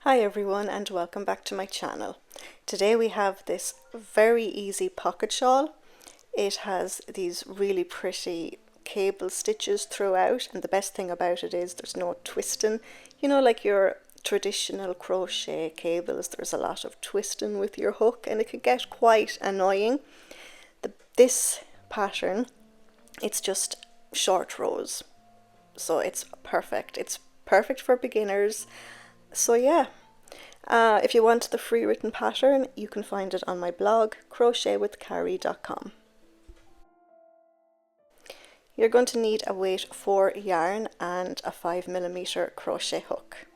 Hi everyone and welcome back to my channel. Today we have this very easy pocket shawl. It has these really pretty cable stitches throughout, and the best thing about it is there's no twisting. You know, like your traditional crochet cables, there's a lot of twisting with your hook and it can get quite annoying. This pattern, it's just short rows, so it's perfect. It's perfect for beginners. So yeah. If you want the free written pattern, you can find it on my blog, crochetwithcarrie.com. You're going to need a weight 4 yarn and a 5mm crochet hook.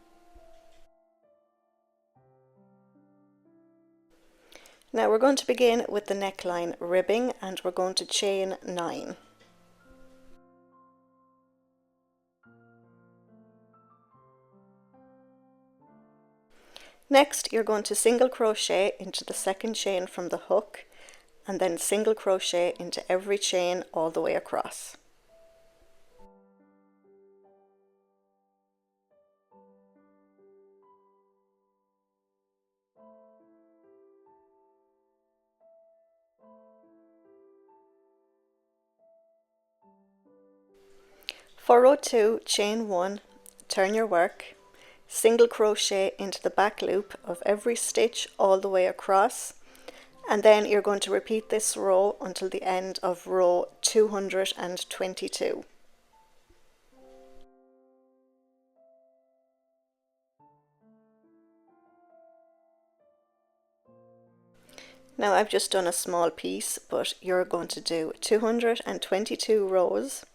Now we're going to begin with the neckline ribbing and we're going to chain 9. Next, you're going to single crochet into the second chain from the hook and then single crochet into every chain all the way across. For row 2, chain 1, turn your work, single crochet into the back loop of every stitch all the way across, and then you're going to repeat this row until the end of row 222. Now I've just done a small piece, but you're going to do 222 rows.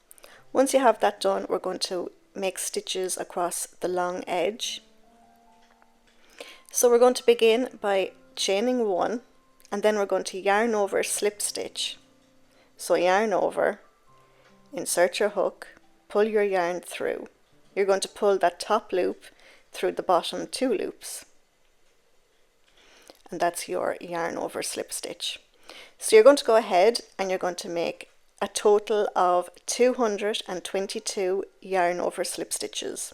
Once you have that done, we're going to make stitches across the long edge. So we're going to begin by chaining 1, and then we're going to yarn over, slip stitch. So yarn over, insert your hook, pull your yarn through. You're going to pull that top loop through the bottom 2 loops. And that's your yarn over slip stitch. So you're going to go ahead and you're going to make a total of 222 yarn over slip stitches.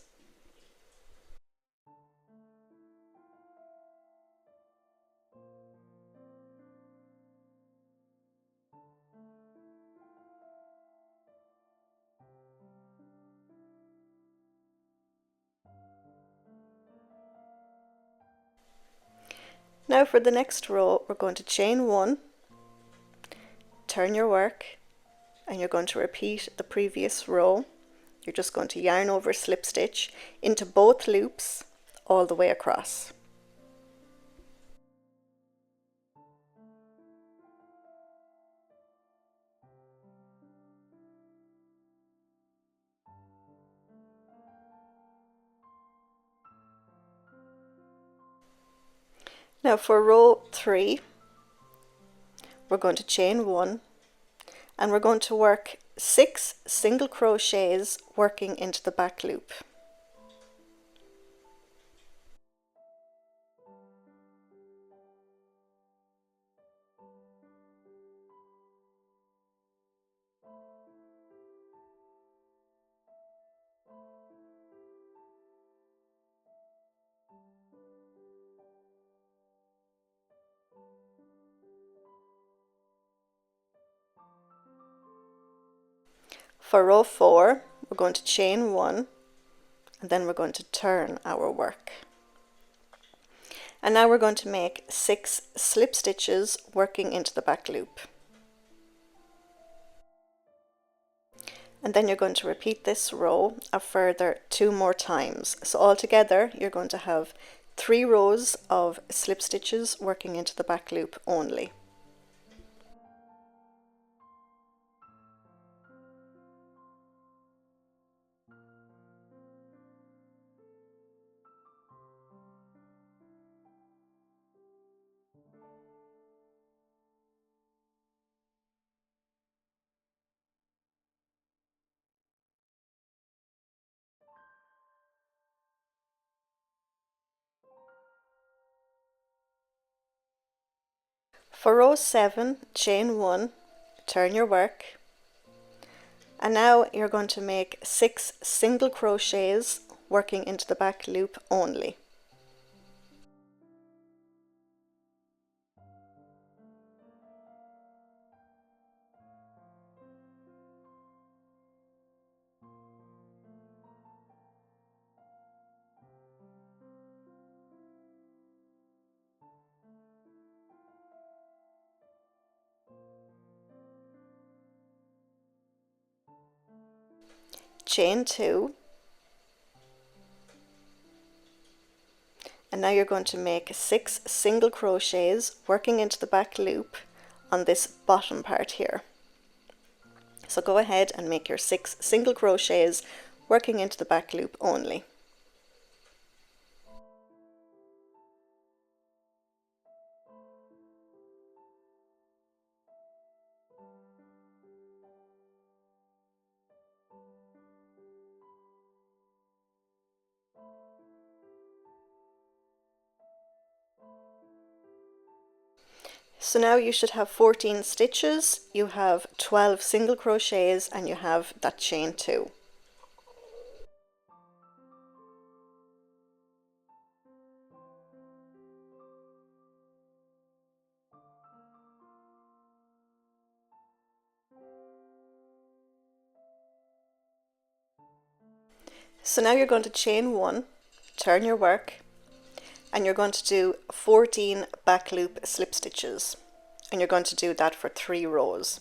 Now for the next row, we're going to chain 1, turn your work, and you're going to repeat the previous row. You're just going to yarn over, slip stitch into both loops all the way across. Now for row 3, we're going to chain 1, and we're going to work 6 single crochets working into the back loop. For row 4, we're going to chain 1, and then we're going to turn our work. And now we're going to make 6 slip stitches working into the back loop. And then you're going to repeat this row a further 2 more times. So altogether you're going to have 3 rows of slip stitches working into the back loop only. For row 7, chain 1, turn your work, and now you're going to make 6 single crochets working into the back loop only. chain 2, and now you're going to make 6 single crochets working into the back loop on this bottom part here. So go ahead and make your 6 single crochets working into the back loop only. So now you should have 14 stitches, you have 12 single crochets, and you have that chain 2. So now you're going to chain 1, turn your work, and you're going to do 14 back loop slip stitches, and you're going to do that for 3 rows.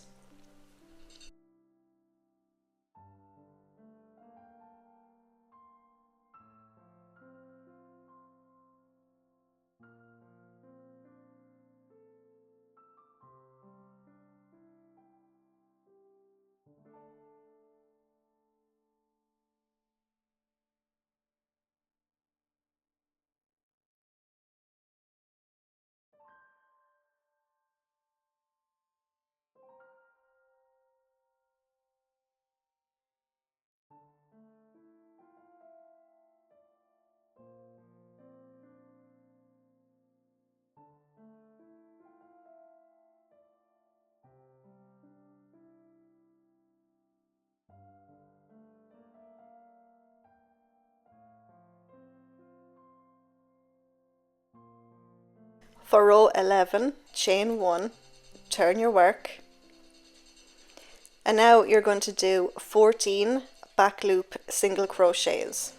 For row 11, chain 1, turn your work, and now you're going to do 14 back loop single crochets.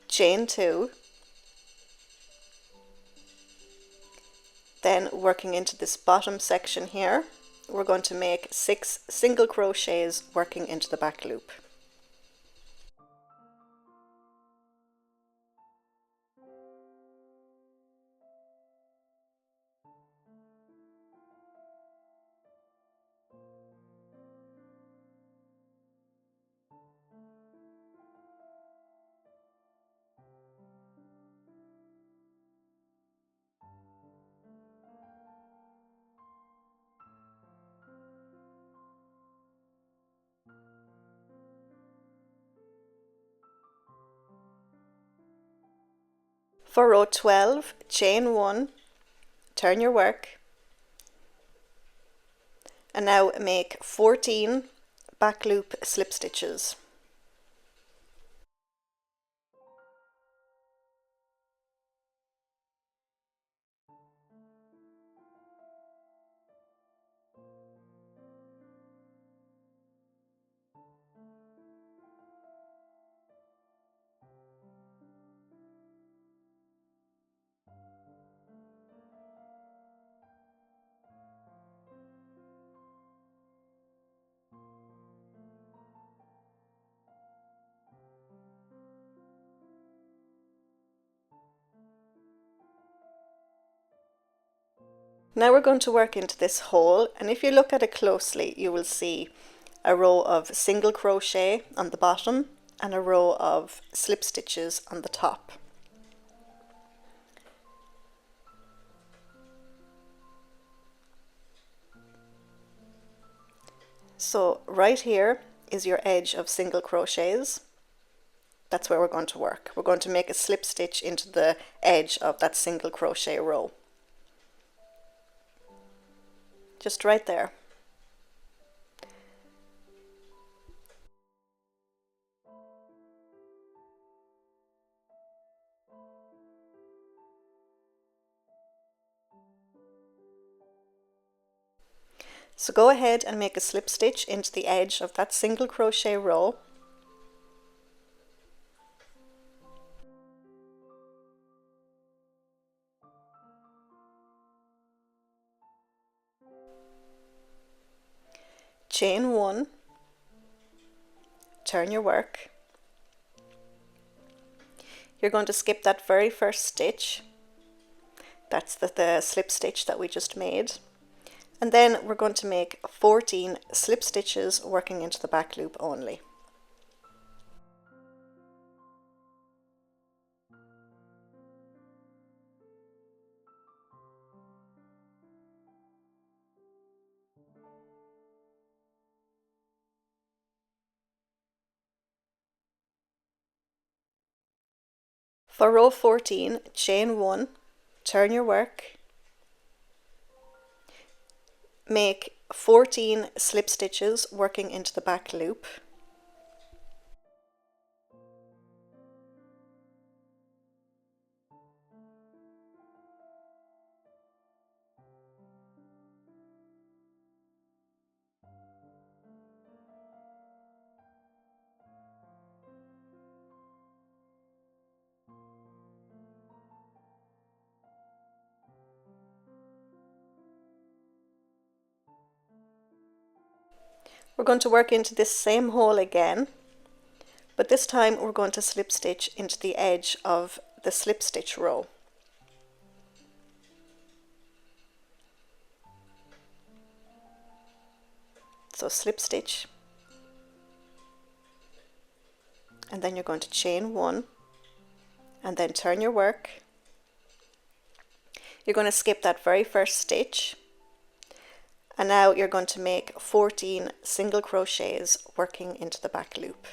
Chain 2, then working into this bottom section here, we're going to make 6 single crochets working into the back loop. For row 12, chain 1, turn your work, and now make 14 back loop slip stitches. Now we're going to work into this hole, and if you look at it closely you will see a row of single crochet on the bottom and a row of slip stitches on the top. So right here is your edge of single crochets, That's where we're going to work. We're going to make a slip stitch into the edge of that single crochet row. Just right there. So go ahead and make a slip stitch into the edge of that single crochet row. Chain 1, turn your work. You're going to skip that very first stitch. That's the slip stitch that we just made. And then we're going to make 14 slip stitches working into the back loop only. For row 14, chain 1, turn your work, make 14 slip stitches working into the back loop. We're going to work into this same hole again, but this time we're going to slip stitch into the edge of the slip stitch row. So slip stitch, and then you're going to chain 1, and then turn your work. You're going to skip that very first stitch, and now you're going to make 14 single crochets working into the back loop.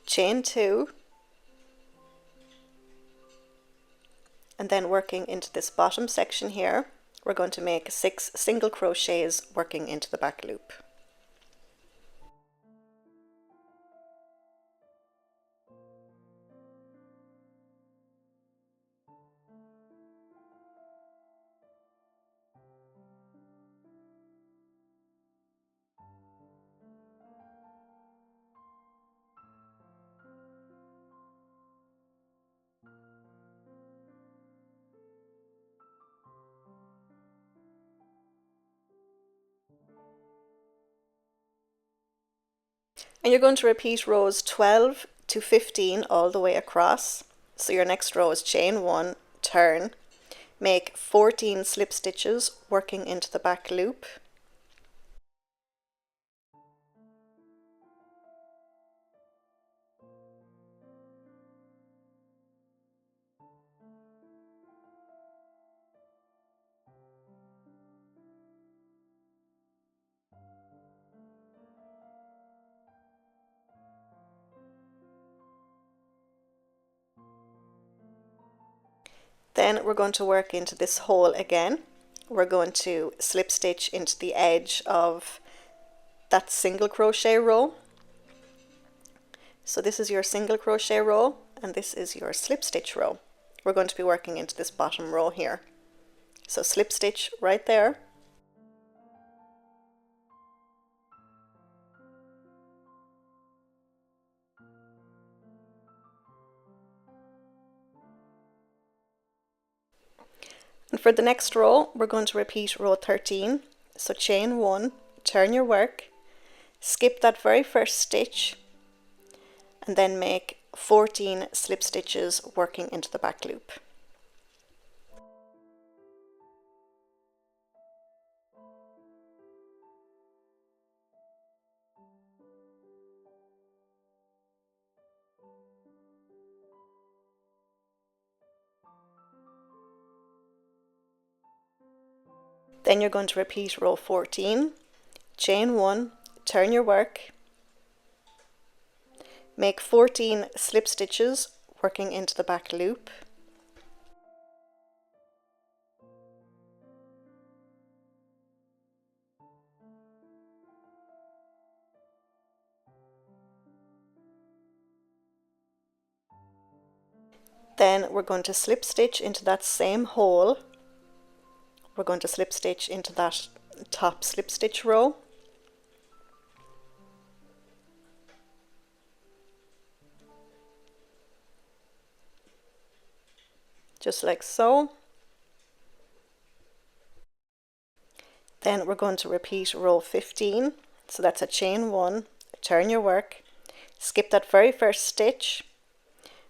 Chain 2, and then working into this bottom section here, we're going to make 6 single crochets working into the back loop. And you're going to repeat rows 12 to 15 all the way across. So your next row is chain 1, turn, make 14 slip stitches working into the back loop. Then we're going to work into this hole again. We're going to slip stitch into the edge of that single crochet row. So this is your single crochet row, and this is your slip stitch row. We're going to be working into this bottom row here. So slip stitch right there. And for the next row, we're going to repeat row 13. So chain 1, turn your work, skip that very first stitch, and then make 14 slip stitches working into the back loop. Then you're going to repeat row 14, chain 1, turn your work, make 14 slip stitches working into the back loop. Then we're going to slip stitch into that same hole. We're going to slip stitch into that top slip stitch row. Just like so. Then we're going to repeat row 15. So that's a chain 1, turn your work, skip that very first stitch,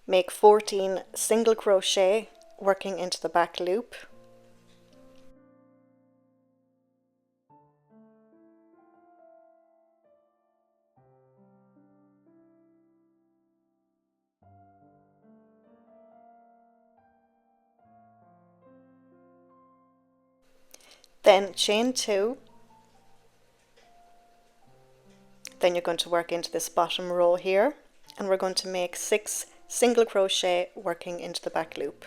make 14 single crochet working into the back loop. Then chain 2. Then you're going to work into this bottom row here, and we're going to make 6 single crochet working into the back loop.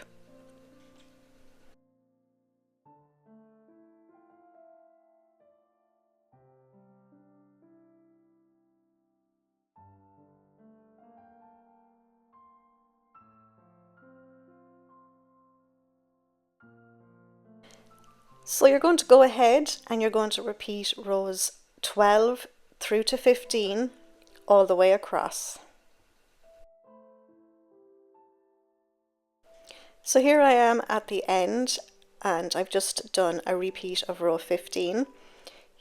So you're going to go ahead and you're going to repeat rows 12 through to 15 all the way across. So here I am at the end, and I've just done a repeat of row 15.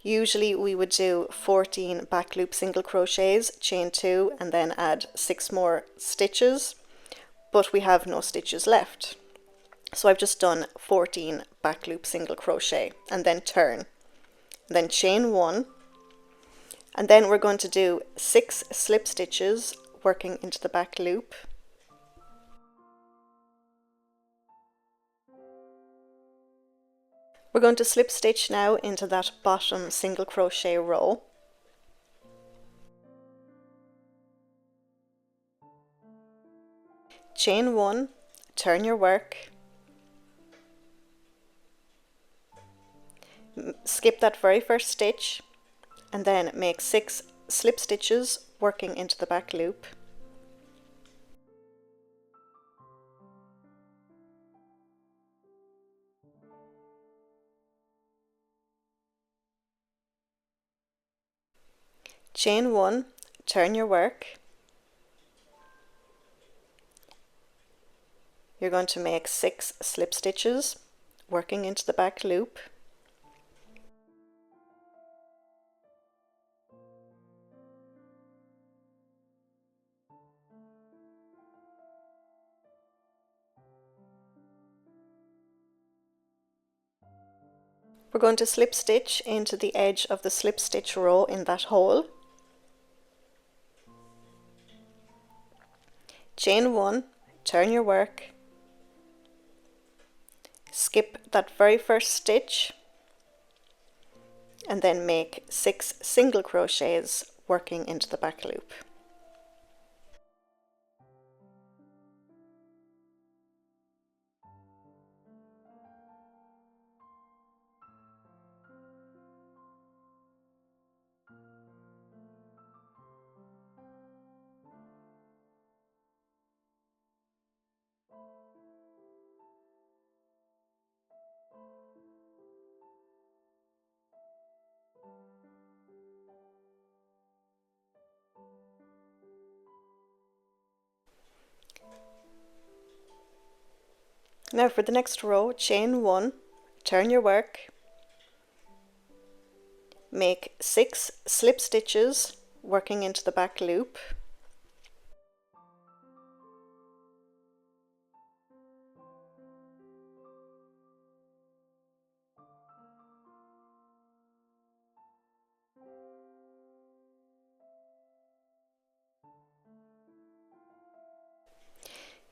Usually we would do 14 back loop single crochets, chain 2, and then add 6 more stitches, but we have no stitches left. So I've just done 14 back loop single crochet and then turn, then chain 1, and then we're going to do 6 slip stitches working into the back loop. We're going to slip stitch now into that bottom single crochet row. Chain 1, turn your work, skip that very first stitch, and then make 6 slip stitches working into the back loop. Chain 1, turn your work. You're going to make 6 slip stitches working into the back loop. We're going to slip stitch into the edge of the slip stitch row in that hole. Chain 1, turn your work, skip that very first stitch, and then make 6 single crochets working into the back loop. Now for the next row, chain 1, turn your work, make 6 slip stitches working into the back loop.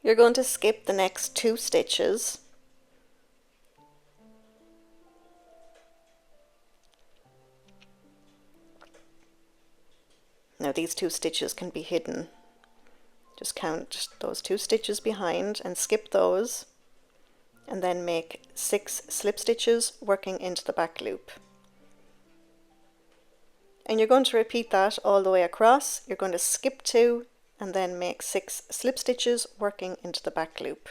You're going to skip the next 2 stitches, these 2 stitches can be hidden. Just count those 2 stitches behind and skip those, and then make 6 slip stitches working into the back loop. And you're going to repeat that all the way across. You're going to skip 2 and then make 6 slip stitches working into the back loop.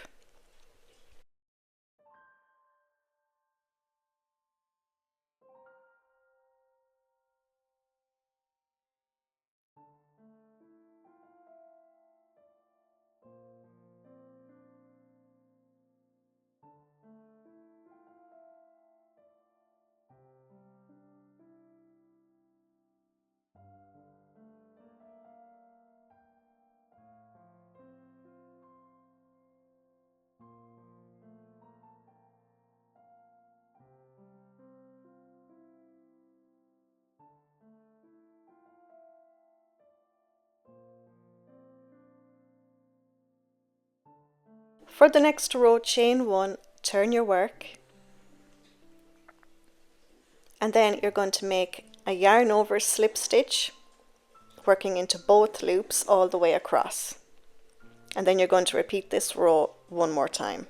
For the next row, chain 1, turn your work, and then you're going to make a yarn over slip stitch working into both loops all the way across. And then you're going to repeat this row one more time.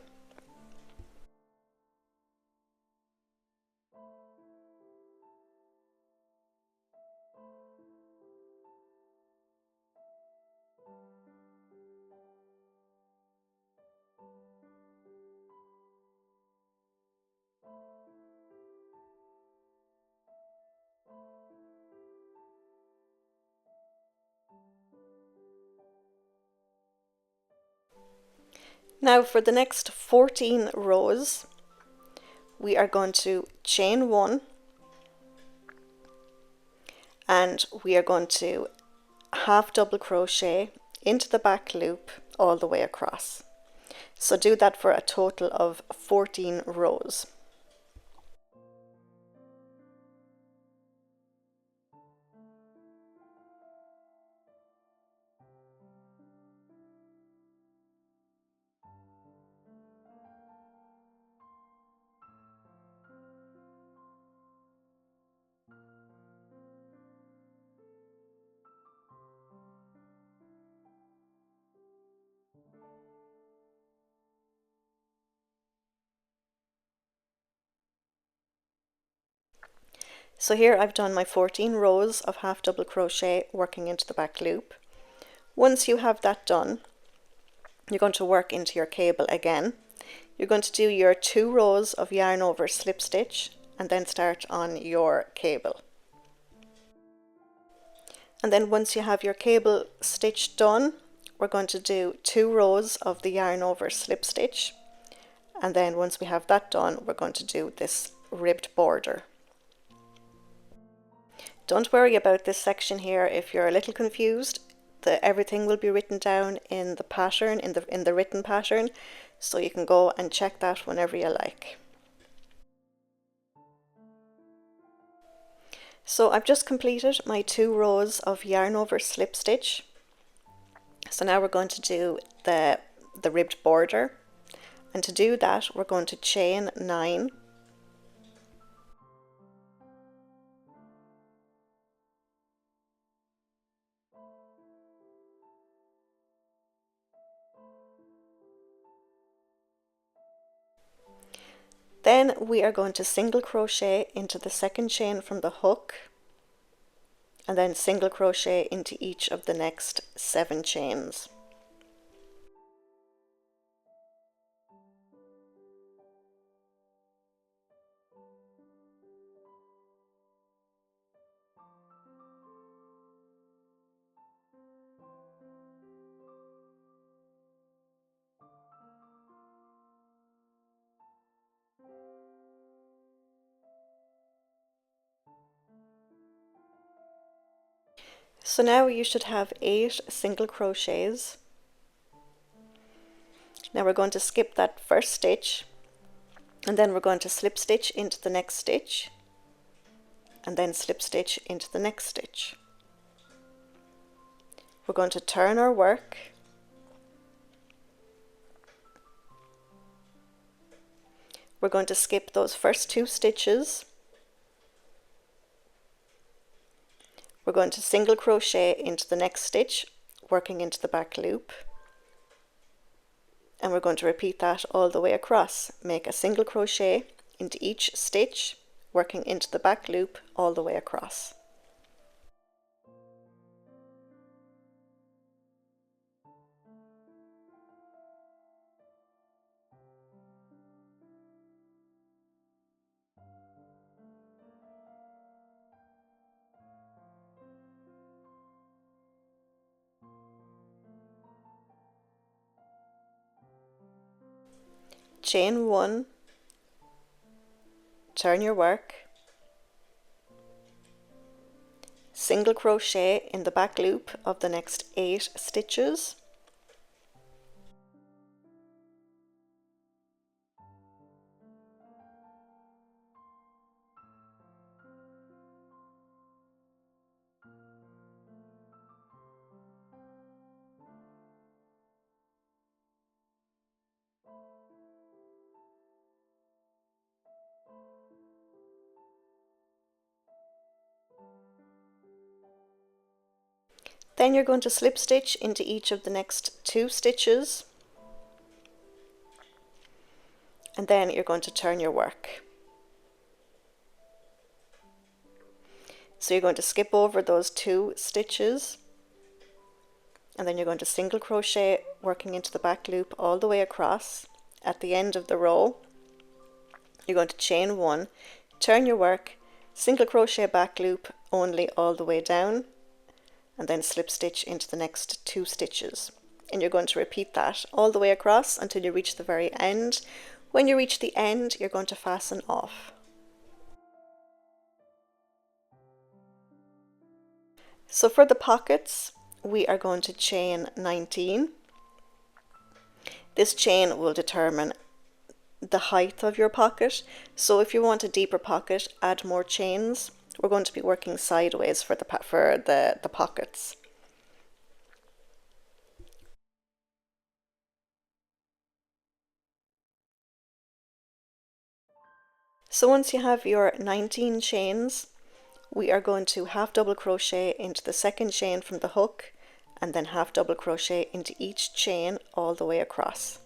Now for the next 14 rows, we are going to chain 1, and we are going to half double crochet into the back loop all the way across. So do that for a total of 14 rows. So here I've done my 14 rows of half double crochet working into the back loop. Once you have that done, you're going to work into your cable again. You're going to do your 2 rows of yarn over slip stitch and then start on your cable. And then once you have your cable stitch done, we're going to do 2 rows of the yarn over slip stitch, and then once we have that done, we're going to do this ribbed border. Don't worry about this section here if you're a little confused. Everything will be written down in the pattern, in the written pattern, so you can go and check that whenever you like. So I've just completed my 2 rows of yarn over slip stitch. So now we're going to do the ribbed border, and to do that we're going to chain 9. Then we are going to single crochet into the second chain from the hook, and then single crochet into each of the next 7 chains. So now you should have 8 single crochets. Now we're going to skip that first stitch, and then we're going to slip stitch into the next stitch, and then slip stitch into the next stitch. We're going to turn our work, we're going to skip those first 2 stitches, we're going to single crochet into the next stitch, working into the back loop, and we're going to repeat that all the way across. Make a single crochet into each stitch, working into the back loop all the way across. Chain 1, turn your work, single crochet in the back loop of the next 8 stitches, then you're going to slip stitch into each of the next 2 stitches, and then you're going to turn your work. So you're going to skip over those 2 stitches, and then you're going to single crochet working into the back loop all the way across. At the end of the row, you're going to chain 1, turn your work, single crochet back loop only all the way down, and then slip stitch into the next 2 stitches. And you're going to repeat that all the way across until you reach the very end. When you reach the end, you're going to fasten off. So for the pockets, we are going to chain 19. This chain will determine the height of your pocket. So if you want a deeper pocket, add more chains. We're going to be working sideways for the pockets. So once you have your 19 chains, we are going to half double crochet into the second chain from the hook, and then half double crochet into each chain all the way across.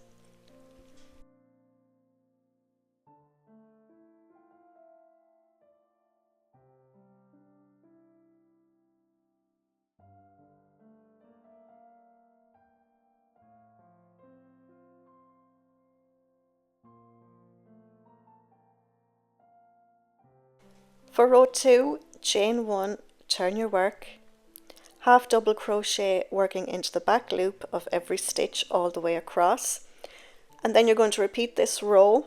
For row 2, chain 1, turn your work, half double crochet working into the back loop of every stitch all the way across, and then you're going to repeat this row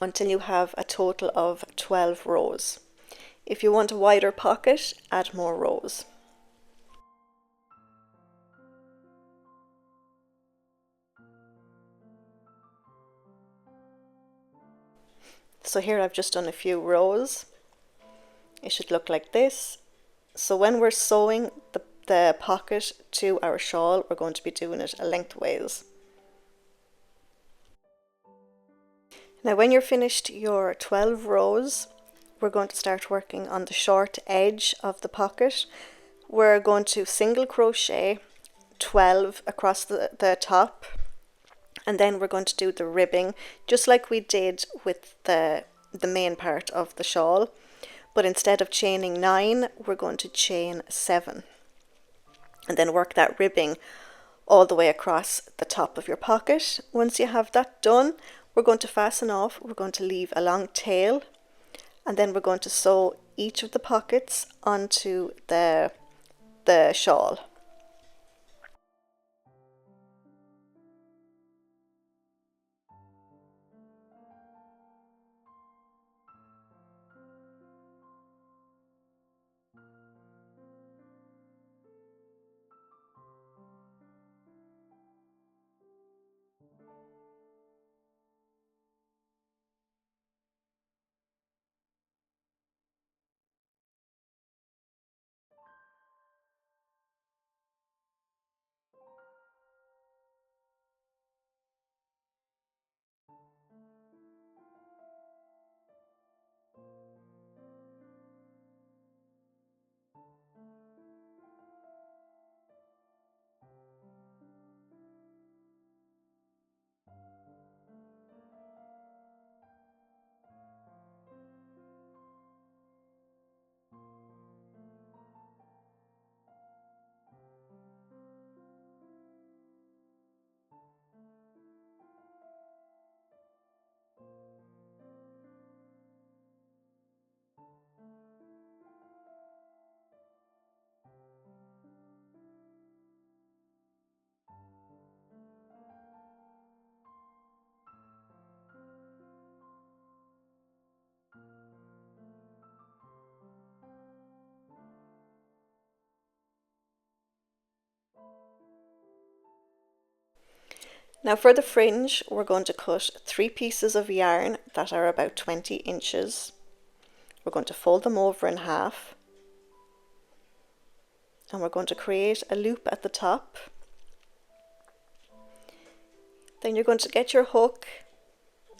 until you have a total of 12 rows. If you want a wider pocket, add more rows. So here I've just done a few rows. It should look like this. So when we're sewing the pocket to our shawl, we're going to be doing it lengthways. Now when you're finished your 12 rows, we're going to start working on the short edge of the pocket. We're going to single crochet 12 across the top, and then we're going to do the ribbing just like we did with the main part of the shawl, but instead of chaining 9, we're going to chain 7, and then work that ribbing all the way across the top of your pocket. Once you have that done, we're going to fasten off. We're going to leave a long tail, and then we're going to sew each of the pockets onto the shawl. Now for the fringe, we're going to cut 3 pieces of yarn that are about 20 inches. We're going to fold them over in half, and we're going to create a loop at the top. Then you're going to get your hook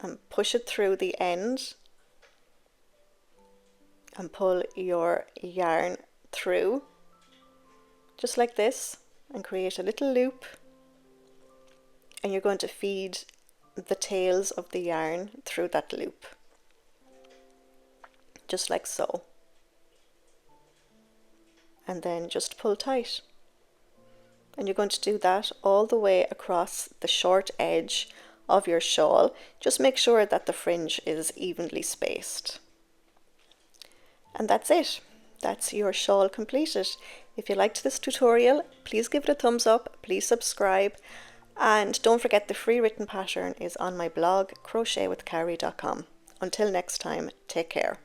and push it through the end and pull your yarn through just like this and create a little loop, and you're going to feed the tails of the yarn through that loop just like so, and then just pull tight. And you're going to do that all the way across the short edge of your shawl. Just make sure that the fringe is evenly spaced. And that's it. That's your shawl completed. If you liked this tutorial, please give it a thumbs up, please subscribe, and don't forget the free written pattern is on my blog crochetwithcarrie.com. Until next time, take care.